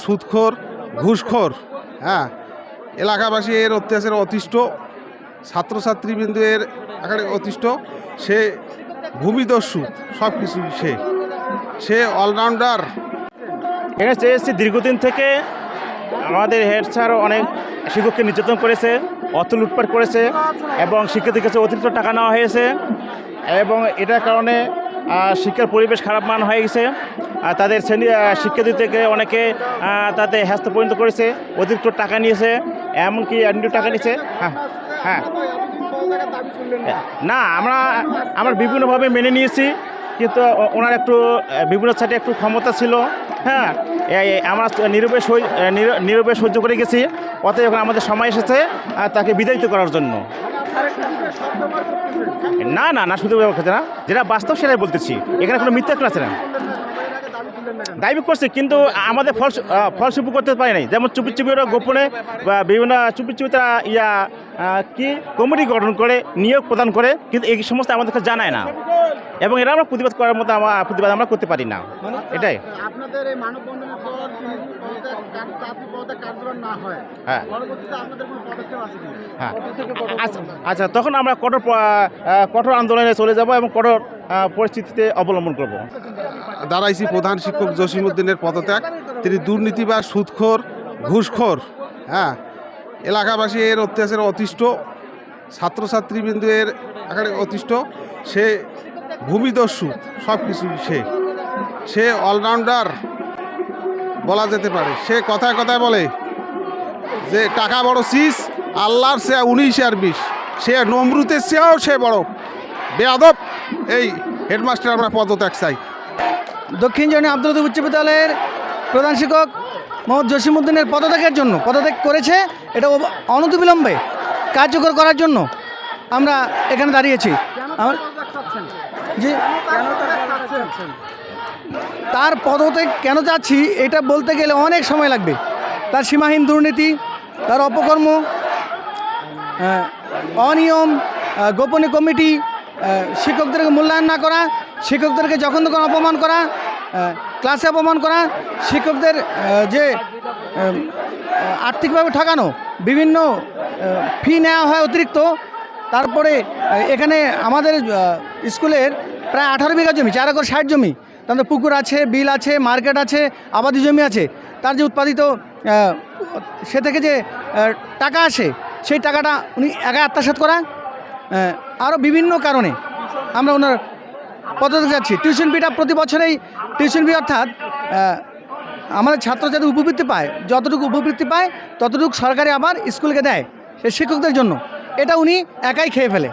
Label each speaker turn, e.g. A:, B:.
A: সুদখোর, ঘুষখোর। হ্যাঁ, এলাকাবাসী এর অত্যাচারে অতিষ্ঠ, ছাত্রছাত্রীবৃন্দ এর একেবারে অতিষ্ঠ। সে ভূমিদস্যু, সব কিছুই সে অলরাউন্ডার।
B: এখানে চেয়েছি দীর্ঘদিন থেকে আমাদের হেড স্যার অনেক শিক্ষককে নির্যাতন করেছে, অর্থ লুটপাট করেছে এবং শিক্ষার্থীর কাছে অতিরিক্ত টাকা নেওয়া হয়েছে এবং এটার কারণে শিক্ষার পরিবেশ খারাপ মান হয়ে গেছে। আর তাদের শ্রেণী শিক্ষার্থী থেকে অনেকে তাতে হ্যাস্ত পরিণত করেছে, অতিরিক্ত টাকা নিয়েছে, এমনকি অ্যাডমিট টাকা নিয়েছে। হ্যাঁ না, আমরা বিভিন্নভাবে মেনে নিয়েছি, কিন্তু ওনার একটু বিভিন্ন সাইডে একটু ক্ষমতা ছিল। হ্যাঁ, আমরা নীরবে সহ্য করে গেছি। অতএব এখন আমাদের সময় এসেছে তাকে বিদায়িত করার জন্য। না না না, শুধু না, যেটা বাস্তব সেটাই বলতেছি, এখানে কোনো মিথ্যা ক্লাস না। দাবি করছে কিন্তু আমাদের ফলস্বরূপ করতে পারে নাই। যেমন চুপি চুপি ওরা গোপনে বা বিভিন্ন চুপি চুপি তারা কি কমিটি গঠন করে নিয়োগ প্রদান করে, কিন্তু এই সমস্ত আমাদেরকে জানায় না এবং এটা আমরা প্রতিবাদ করার মতো প্রতিবাদ আমরা করতে পারি না। এটাই
C: আপনাদের এই মানববন্ধনের পর
B: হ্যাঁ হ্যাঁ আচ্ছা, তখন আমরা কঠোর আন্দোলনে চলে যাব এবং কঠোর পরিস্থিতিতে অবলম্বন করব।
A: দাঁড়াইছি প্রধান শিক্ষক জসিমউদ্দিনের পদত্যাগ। তিনি দুর্নীতিবাজ, সুদখোর, ঘুষখোর। হ্যাঁ, এলাকাবাসী এর অত্যাচারে অতিষ্ঠ, ছাত্রছাত্রীবৃন্দ এর একেবারে অতিষ্ঠ। সে ভূমিদস্যু, সব কিছুই সে অলরাউন্ডার বলা যেতে পারে। সে কথায় কথায় বলে যে টাকা বড় চিজ, আল্লাহর চেয়ে 19 আর 20। সে নমরুতের চেয়েও সে বড় বেয়াদব। এই হেডমাস্টার আমরা পদত্যাগ চাই।
C: দক্ষিণ জনি আব্দুল লতিফ উচ্চ বিদ্যালয়ের প্রধান শিক্ষক মোহাম্মদ জসিমউদ্দিনের পদত্যাগ করেছে, এটা অনতিবিলম্বে কার্যকর করার জন্য আমরা এখানে দাঁড়িয়েছি। জি, তার পদত্যাগ কেন চাচ্ছি এটা বলতে গেলে অনেক সময় লাগবে। তার সীমাহীন দুর্নীতি, তার অপকর্ম, অনিয়ম, গোপনীয় কমিটি, শিক্ষকদেরকে মূল্যায়ন না করা, শিক্ষকদেরকে যখন তখন অপমান করা, ক্লাসে অপমান করা, শিক্ষকদের যে আর্থিকভাবে ঠকানো, বিভিন্ন ফি নেওয়া হয় অতিরিক্ত। তারপরে এখানে আমাদের স্কুলের প্রায় 18 বিঘা জমি, 4 একর 60 জমি, তাদের পুকুর আছে, বিল আছে, মার্কেট আছে, আবাদি জমি আছে। তার যে উৎপাদিত সে থেকে যে টাকা আসে, সেই টাকাটা উনি একা আত্মসাৎ করা, আরও বিভিন্ন কারণে আমরা ওনার পদত্যাগ যাচ্ছি। টিউশন ফিটা প্রতি বছরেই টিউশন ফি অর্থাৎ আমাদের ছাত্রছাত্রী উপবৃত্তি পায়, যতটুকু উপবৃত্তি পায় ততটুকু সরকারি আবার স্কুলকে দেয় সে শিক্ষকদের জন্য। এটা উনি একাই খেয়ে ফেলে।